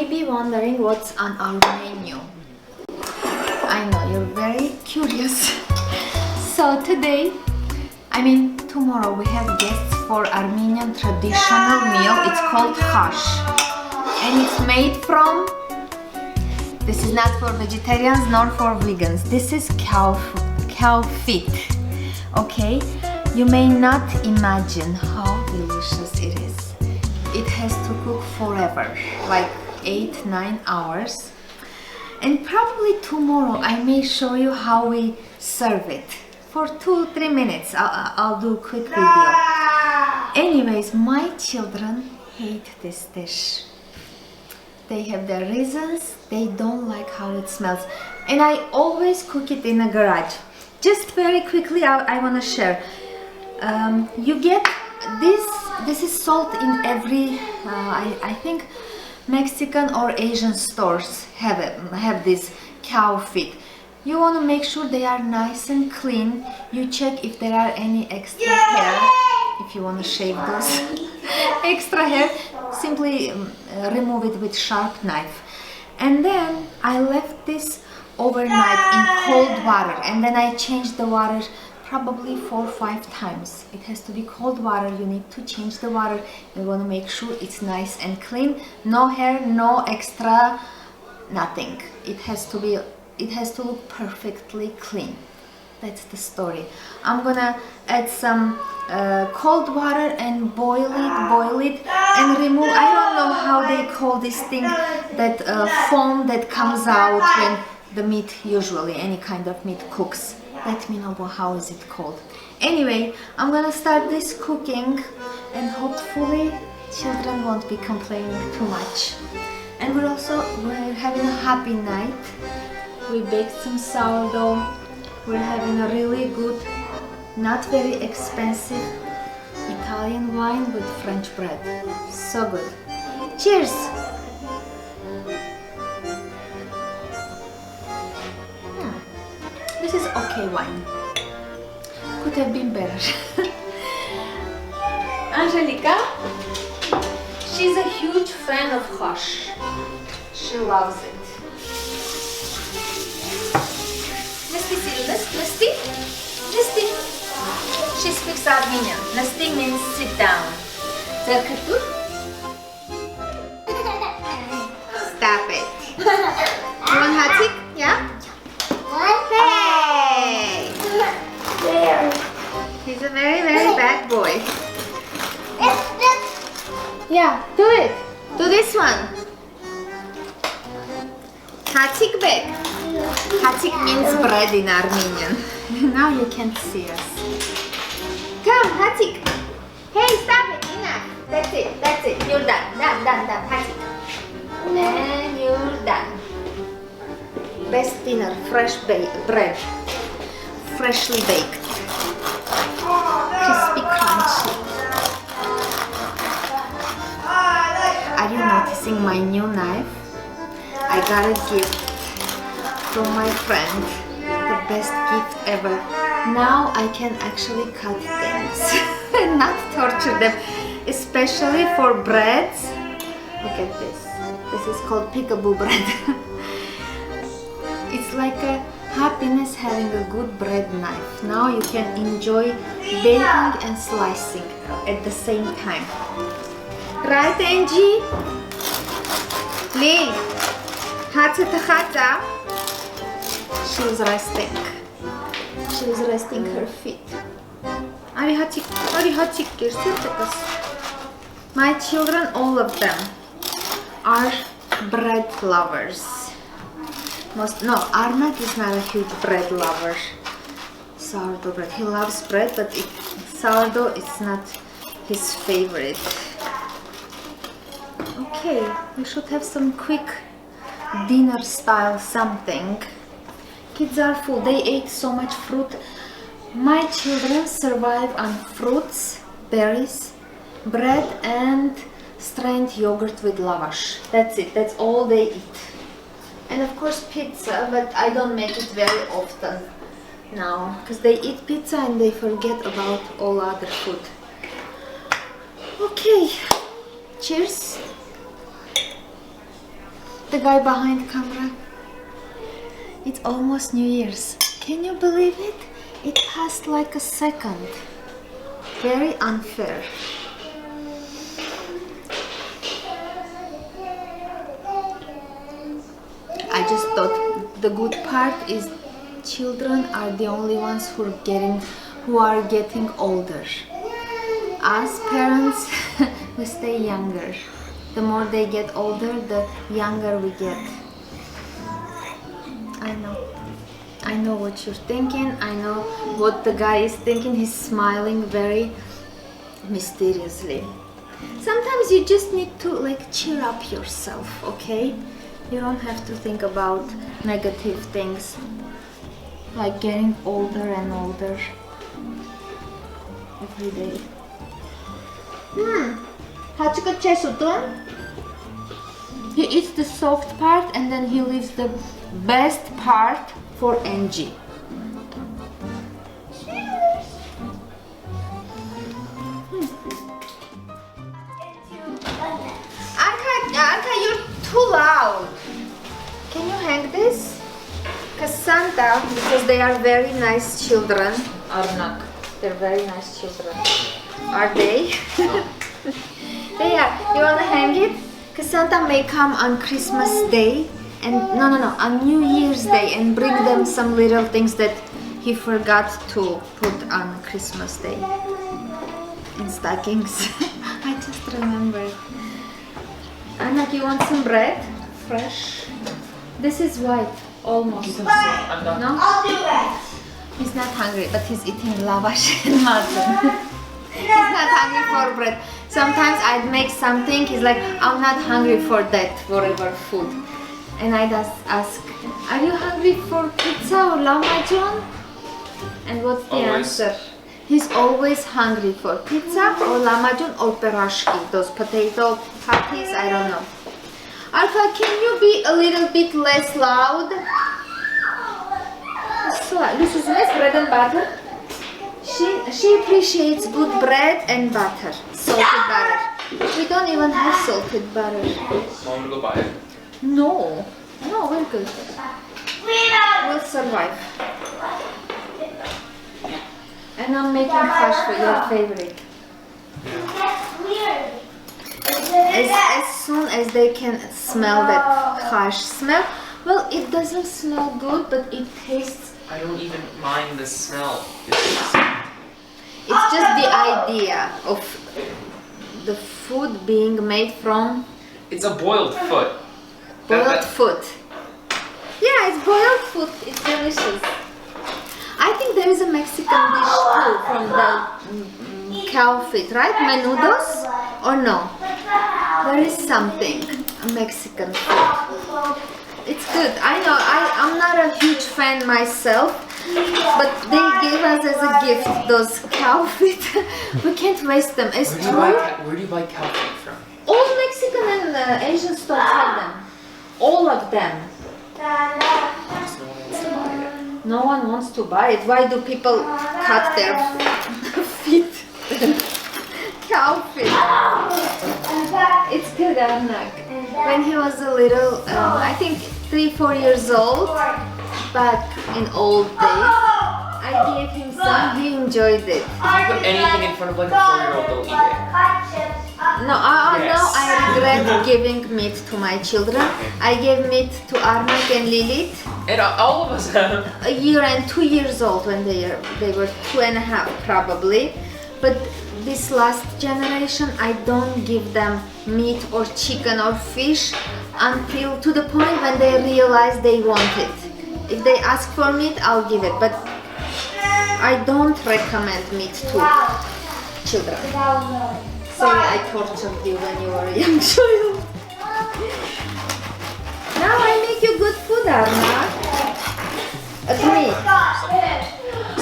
may be wondering what's on our menu. I know you're very curious. So today, tomorrow we have guests for Armenian traditional meal. It's called Khash. And it's made from, this is not for vegetarians nor for vegans. This is cow feet. Okay? You may not imagine how delicious it is. It has to cook forever, like 8-9 hours. And probably tomorrow I may show you how we serve it. For 2-3 minutes, I'll do a quick video. Anyways, my children hate this dish. They have their reasons. They don't like how it smells. And I always cook it in a garage. Just very quickly, I want to share. You get this is sold in every, I think Mexican or Asian stores have this cow feet. You want to make sure they are nice and clean. You check if there are any extra hair. If you want to shave those extra hair, simply remove it with sharp knife. And then I left this overnight in cold water, and then I changed the water probably 4 or 5 times. It has to be cold water. You need to change the water. You want to make sure it's nice and clean. No hair, no extra, nothing. It has to look perfectly clean. That's the story. I'm gonna add some cold water and boil it and remove, I don't know how they call this thing, that foam that comes out when the meat, usually any kind of meat, cooks. Let me know how is it called. Anyway, I'm gonna start this cooking and hopefully children won't be complaining too much. And we're having a happy night. We baked some sourdough. We're having a really good, not very expensive Italian wine with French bread. So good. Cheers! This is okay wine. Could have been better. Angelica, she's a huge fan of Khash. She loves it. Nasty? She speaks Armenian. Nasty means sit down. Stop it. You want hatik? Yeah? Hey! He's a very, very bad boy. Yeah, do it. Do this one. Hatik bek. Hatik means bread in Armenian. Now you can't see us. Come, Hatik. Hey, stop it. Enough. That's it. You're done. Done. Hatik. And you're done. Best dinner, fresh bread. Freshly baked. Crispy, crunchy. Are you noticing my new knife? I got a gift from my friend. The best gift ever. Now I can actually cut things and not torture them, especially for breads. Look at this. This is called peekaboo bread. It's like a happiness having a good bread knife. Now you can enjoy baking and slicing at the same time. Right, Angie? Lee, she was resting. She was resting her feet. My children, all of them, are bread lovers. Arnett is not a huge bread lover. Sourdough bread. He loves bread, but sourdough is not his favorite. Okay, we should have some quick dinner style something. Kids are full. They ate so much fruit. My children survive on fruits, berries, bread and strained yogurt with lavash. That's it. That's all they eat. And of course pizza, but I don't make it very often now because they eat pizza and they forget about all other food. Okay, cheers. the guy behind camera. It's almost New Year's. Can you believe it? It passed like a second. Very unfair. I just thought the good part is children are the only ones who are getting older. As parents, we stay younger. The more they get older, the younger we get. I know what you're thinking. I know what the guy is thinking. He's smiling very mysteriously. Sometimes you just need to like cheer up yourself, okay? You don't have to think about negative things like getting older and older every day. Hachika chesutun. He eats the soft part and then he leaves the best part for NG. Arqa, you're too loud. Can you hang this? Because Santa, because they are very nice children. Arnak, they're very nice children. Are they? They are. You wanna hang it? Because Santa may come on Christmas Day and on New Year's Day and bring them some little things that he forgot to put on Christmas Day in stockings. I just remembered. Anak, you want some bread? Fresh? This is white, almost. No? I'll do it. He's not hungry, but he's eating lavash and mutton. He's not hungry for bread. Sometimes I'd make something, he's like, I'm not hungry for that forever food. And I'd ask, are you hungry for pizza or lahmacun? And what's the answer? He's always hungry for pizza or lahmacun or pirashki, those potato patties, I don't know. Arqa, can you be a little bit less loud? This is nice bread and butter. She appreciates good bread and butter, salted butter. We don't even have salted butter. Want me to go buy it? No, we're good. We'll survive. And I'm making khash for your favorite. That's weird. As soon as they can smell that khash smell, well, it doesn't smell good, but it tastes. I don't even mind the smell. It's just the idea of the food being made from It's a boiled foot. boiled food. Yeah, it's boiled food. It's delicious. I think there is a Mexican dish too from the cow feet, right? Menudos? Or no? There is something, a Mexican food. It's good. I know, I'm not a huge fan myself, but they gave us as a gift those cow feet. We can't waste them. It's true. Where do you buy cow feet from? All Mexican and Asian stores have them. All of them. Because no one wants to buy it. No one wants to buy it. Why do people cut their feet? Cow feet. It's good, Arnak. When he was a little, I think 3-4 years old, back in old days, I gave him some. He enjoyed it. If you put anything in front of like a 4-year-old, they'll eat it. No, now I regret giving meat to my children. I gave meat to Arnak and Lilith. And all of us have. A year and 2 years old when they were 2.5 probably. But this last generation, I don't give them meat or chicken or fish until to the point when they realize they want it. If they ask for meat, I'll give it. But I don't recommend meat to children. Sorry, I tortured you when you were a young child. Now I make you good food, Arnak. Agree.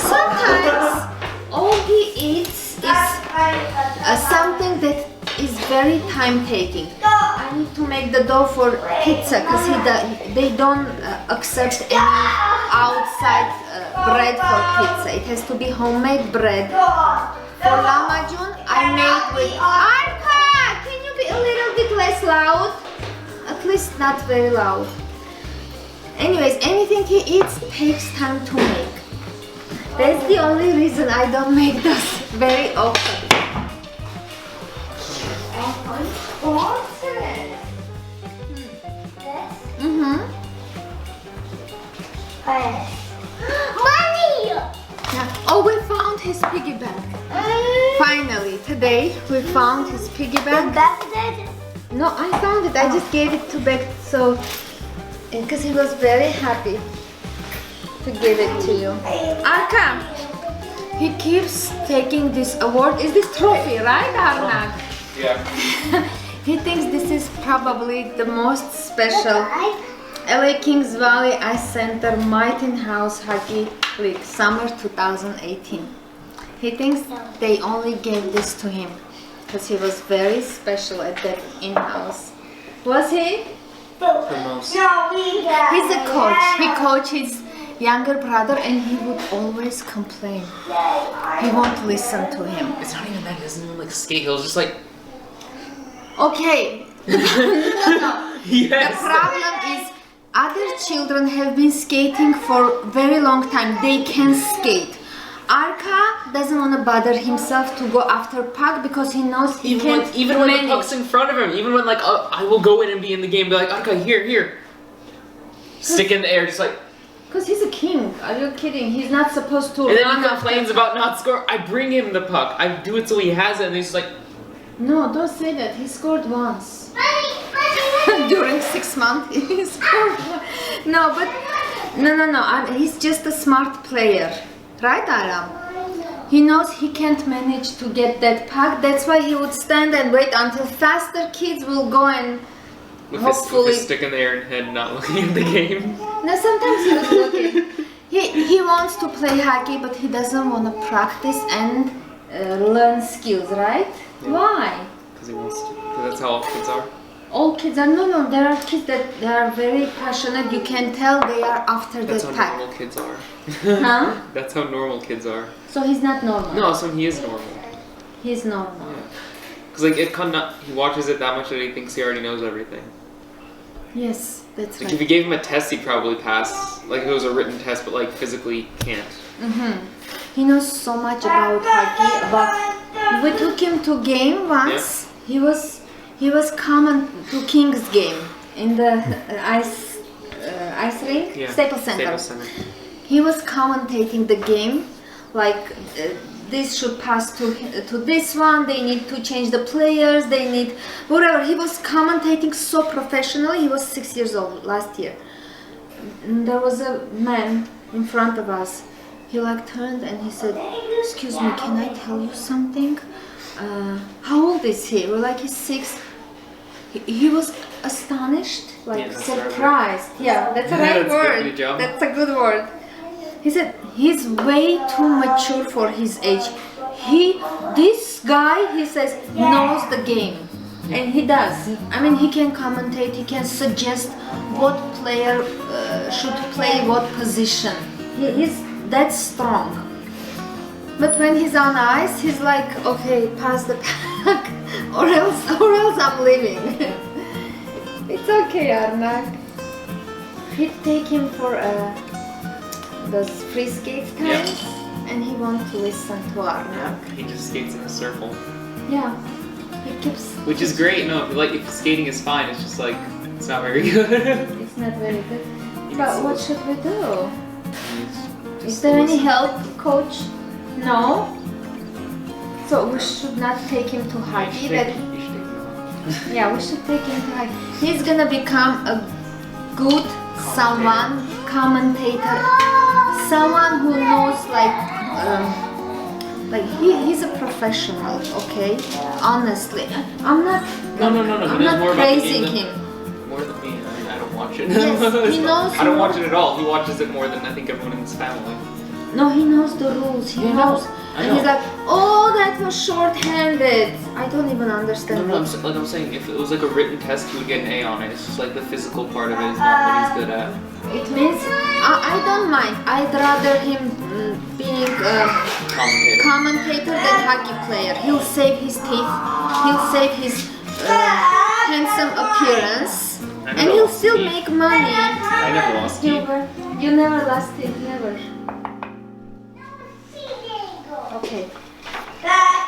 Sometimes all he eats is something that is very time-taking. I need to make the dough for pizza because they don't accept any outside bread for pizza. It has to be homemade bread. For lahmacun, I made with Arqa. Can you be a little bit less loud? please not very loud. Anyways, anything he eats takes time to make. That's the only reason I don't make those very often. Mm-hmm. Money! Yeah. Oh, we found his piggy bank. Finally, today we found his piggy bank. No, I found it. I just gave it to Beck, so because he was very happy to give it to you. Arqa, he keeps taking this award. Is this trophy, right, Arnak? Yeah. He thinks this is probably the most special LA Kings Valley Ice Center Mighty House Hockey League Summer 2018. He thinks they only gave this to him because he was very special at that in-house. Was he? For most. No, we got He's a coach. He coached his younger brother and he would always complain. He won't listen to him. It's not even that. He doesn't even like skate. He'll just like. Okay. No. Yes. The problem is other children have been skating for a very long time. They can skate. Arqa doesn't want to bother himself to go after puck because he knows he can't Even when the manage. puck's in front of him, even when like I will go in and be in the game, be like, okay, here. Stick in the air, just like. Because he's a king. Are you kidding? He's not supposed to And then run he complains after- about not scoring. I bring him the puck. I do it so he has it, and he's like. No, don't say that. He scored once. During 6 months, he scored one. No, but no. He's just a smart player, right, Aram? He knows he can't manage to get that puck. That's why he would stand and wait until faster kids will go and With hopefully. his stick in the air and head, not looking at the game. No, sometimes he was looking. He wants to play hockey, but he doesn't want to practice and learn skills, right? Yeah. Why? Because he wants to. Because that's how all kids are. All kids are no. There are kids that they are very passionate. You can tell they are after That's the how pack. normal kids are. Huh? That's how normal kids are. So he's not normal. No, so he is normal. He's normal. Yeah. Because like he watches it that much that he thinks he already knows everything. Yes, that's Like if you right. gave him a test, he'd probably pass. Like if it was a written test, but like physically can't. He knows so much about hockey. But we took him to game once. He was coming to King's game in the ice rink, Yeah. Staples Center. Staples Center. He was commentating the game, like this should pass to this one. They need to change the players. They need whatever. He was commentating so professionally. He was 6 years old last year. And there was a man in front of us. He like turned and he said, "Excuse me, can I tell you something? How old is he?" We're like, "He's 6." He was astonished, like Yeah, that's the right word. surprised. Yeah, that's a right That's good, word. good job. That's a good word. He said he's way too mature for his age. This guy, he says, knows the game, and he does. I mean, he can commentate. He can suggest what player should play what position. He's that strong. But when he's on ice, he's like, okay, pass the puck, or else I'm leaving. It's okay, Arnak. He'd take him for those free skate times, and he won't listen to Arnak. He just skates in a circle, Yeah, he keeps. which is great. No, if skating is fine, it's just like it's not very good. It's not very good. But what should we do? Is Just there any listen. help, coach? No. So we should not take him to hockey. That You should take him. yeah, we should take him to hockey. He's gonna become a good commentator, someone who knows he's a professional. Okay, honestly, I'm not. No. I'm He knows not more about the praising game him. More than me. I don't watch it. Yes, he knows I don't more. watch it at all. He watches it more than I think everyone in his family. No, he knows the rules. He Yeah, knows. I And know. he's like, oh, that was short-handed. I don't even understand. No, I'm saying if it was like a written test, he would get an A on it. It's just like the physical part of it is not what he's good at. It means I don't mind. I'd rather him being a Commentator. commentator than hockey player. He'll save his teeth. He'll save his handsome appearance. And he'll still make money. I never lost teeth. You never lost it, never. Okay.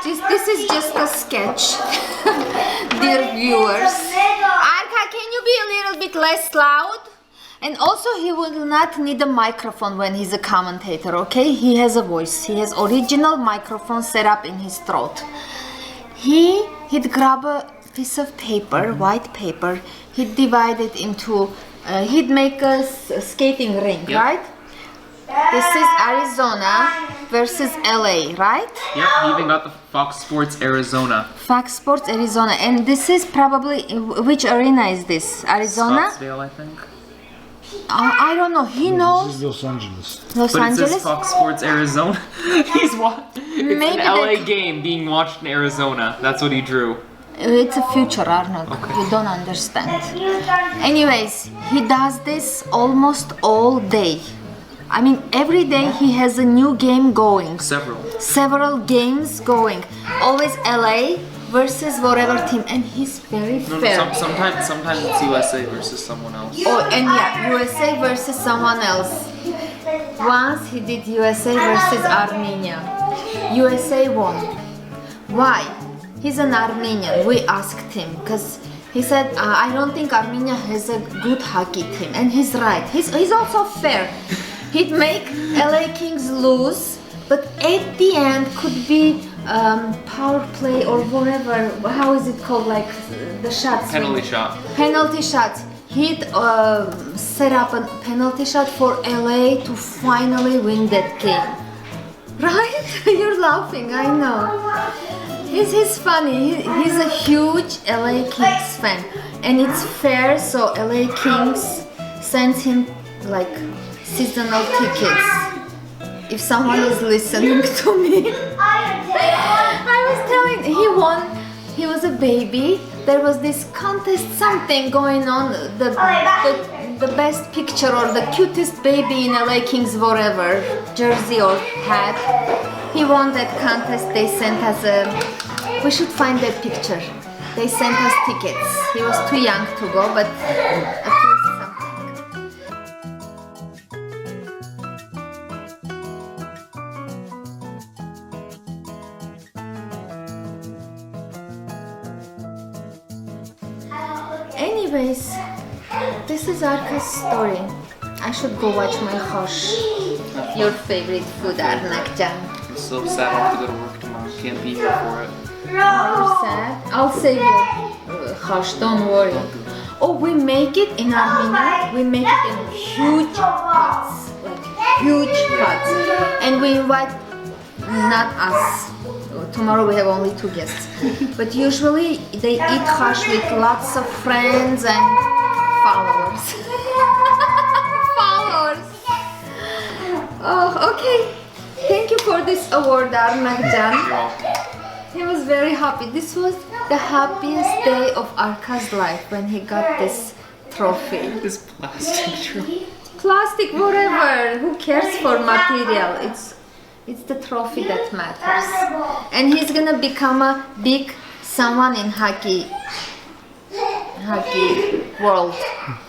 This is just a sketch, dear viewers. Arqa, can you be a little bit less loud? And also, he will not need a microphone when he's a commentator, okay? He has a voice. He has original microphone set up in his throat. He'd grab a piece of paper, white paper. He'd divide it into, he'd make a skating rink, right? This is Arizona versus LA, right? Yep, he even got the Fox Sports Arizona. Fox Sports Arizona. And this is probably, which arena is this? Arizona? Scottsdale, I think. I don't know. He knows. This is Los Angeles. Los But Angeles? it says Fox Sports Arizona. It's Maybe an LA that- game being watched in Arizona. That's what he drew. It's a future, Arnold. You don't understand. Anyways, he does this almost all day. I mean, every day he has a new game going. Several games going. Always LA versus whatever team, and he's very fair. Sometimes it's USA versus someone else. Oh, and yeah, USA versus someone else. Once he did USA versus Armenia. USA won. Why? He's an Armenian. We asked him because he said, I don't think Armenia has a good hockey team. And he's right. He's also fair. He'd make LA Kings lose, but at the end could be power play or whatever. How is it called? Like the shots. Penalty shot. Penalty shots. He'd set up a penalty shot for LA to finally win that game. Right? You're laughing, I know. He's funny. He's a huge LA Kings fan. And it's fair, so LA Kings sends him like seasonal tickets. If someone is listening to me. I was telling, he won. He was a baby. There was this contest, something going on. The best picture or the cutest baby in LA Kings whatever, jersey or hat. He won that contest. They sent us we should find that picture. They sent us tickets. He was too young to go, but at least something. Anyways, this is Arqa's story. I should go watch my khash. Your favorite food, Arnakjan. I'm so sad I have to go to work tomorrow. Can't be here for it. You're sad? I'll save your khash, don't worry. Oh, we make it in Armenia. We make it in huge pots. Like huge pots. And we invite, not us. Tomorrow we have only 2 guests. But usually they eat khash with lots of friends and followers. Followers. Oh, okay. Thank you for this award, Arnakjan. He was very happy. This was the happiest day of Arqa's life when he got this trophy. This plastic trophy. Plastic, whatever. Who cares for material? It's the trophy that matters. And he's gonna become a big someone in hockey world.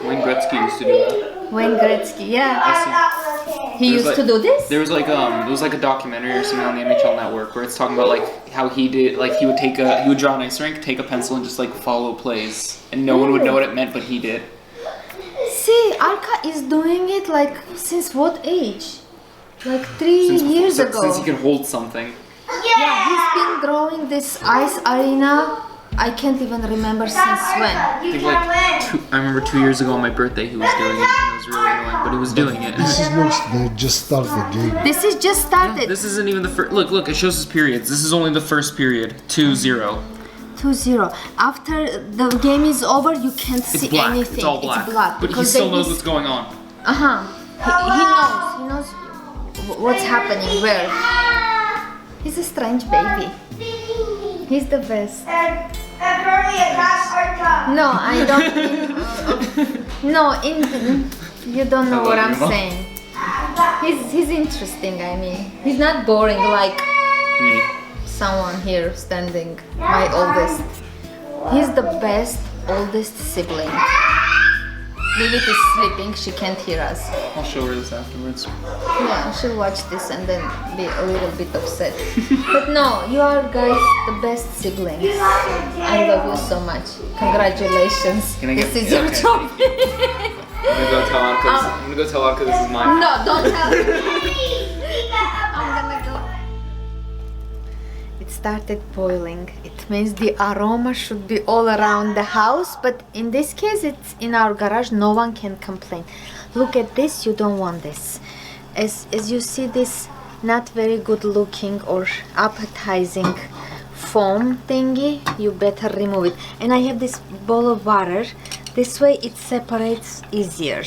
Wayne Gretzky used to do that. Wayne Gretzky, yeah. He used to do this? There was like it was like a documentary or something on the NHL network where it's talking about like how he did, like he would draw an ice rink, take a pencil and just like follow plays, and no one would know what it meant, but he did. See, Arqa is doing it like since what age? Like 3 years ago. Since he could hold something. Yeah, he's been drawing this ice arena. I can't even remember since when. I think I remember 2 years ago on my birthday he was doing it, and it was really annoying, but he was doing it. This is they just started the game. This is just started. This isn't even the first. Look, it shows his periods. This is only the first period. 2-0. 2-0. After the game is over, you can't see It's black. anything. It's all black. It's black. But he because still knows what's going on. He knows what's happening where. He's a strange baby. He's the best. No, I don't mean, no, you don't know what I'm saying. He's interesting, I mean. He's not boring like Me. someone here standing, my oldest. He's the best oldest sibling. Lilith is sleeping, she can't hear us. I'll show her this afterwards. Yeah, she'll watch this and then be a little bit upset. But no, you are guys the best siblings. I love you so much. Congratulations. Can I get- This is your okay. trophy. I'm gonna go tell Arqa this is mine. No, don't tell me. I'm gonna go. It started boiling. It means the aroma should be all around the house, but in this case it's in our garage. No one can complain. Look at this, you don't want this. As you see this not very good looking or appetizing foam thingy, you better remove it. And I have this bowl of water. This way it separates easier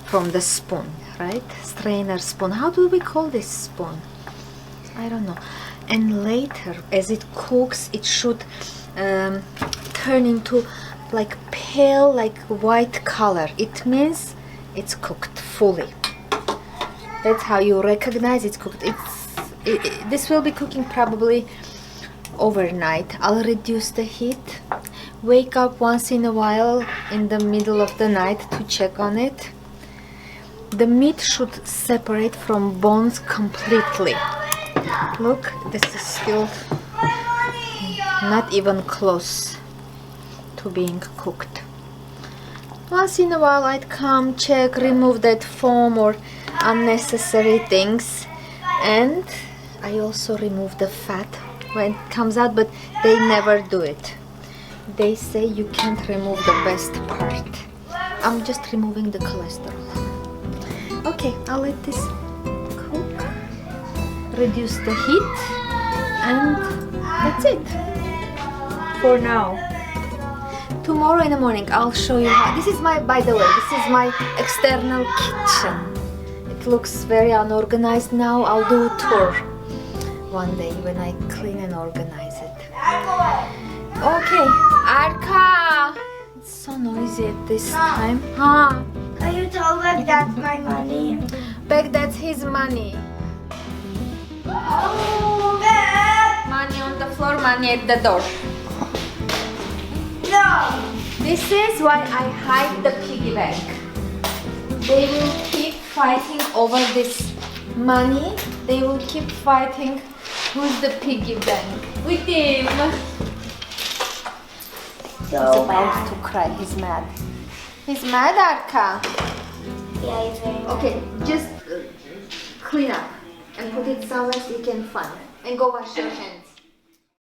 from the spoon, right? Strainer spoon. How do we call this spoon? I don't know. And later, as it cooks, it should turn into like pale, like white color. It means it's cooked fully. That's how you recognize it's cooked. This will be cooking probably overnight. I'll reduce the heat. Wake up once in a while in the middle of the night to check on it. The meat should separate from bones completely. Look, this is still not even close to being cooked. Once in a while I'd come, check, remove that foam or unnecessary things, and I also remove the fat when it comes out, but they never do it. They say you can't remove the best part. I'm just removing the cholesterol. Okay, I'll let this cook, reduce the heat, and that's it for now. Tomorrow in the morning I'll show you how. This is my, by the way, this is my external kitchen. It looks very unorganized now. I'll do a tour one day when I clean and organize it. Okay, Arqa! It's so noisy at this time. Huh? Are you told me that's my money? Beck, that's his money. Oh, Money on the floor, money at the door. no! This is why I hide the piggy bank. They will keep fighting over this money. They will keep fighting who's the piggy bank. With him. He's So about bad. to cry. He's mad. He's mad, Arqa. Yeah, he's very mad. Okay, just clean up and put it somewhere so you can find. And go wash your hands.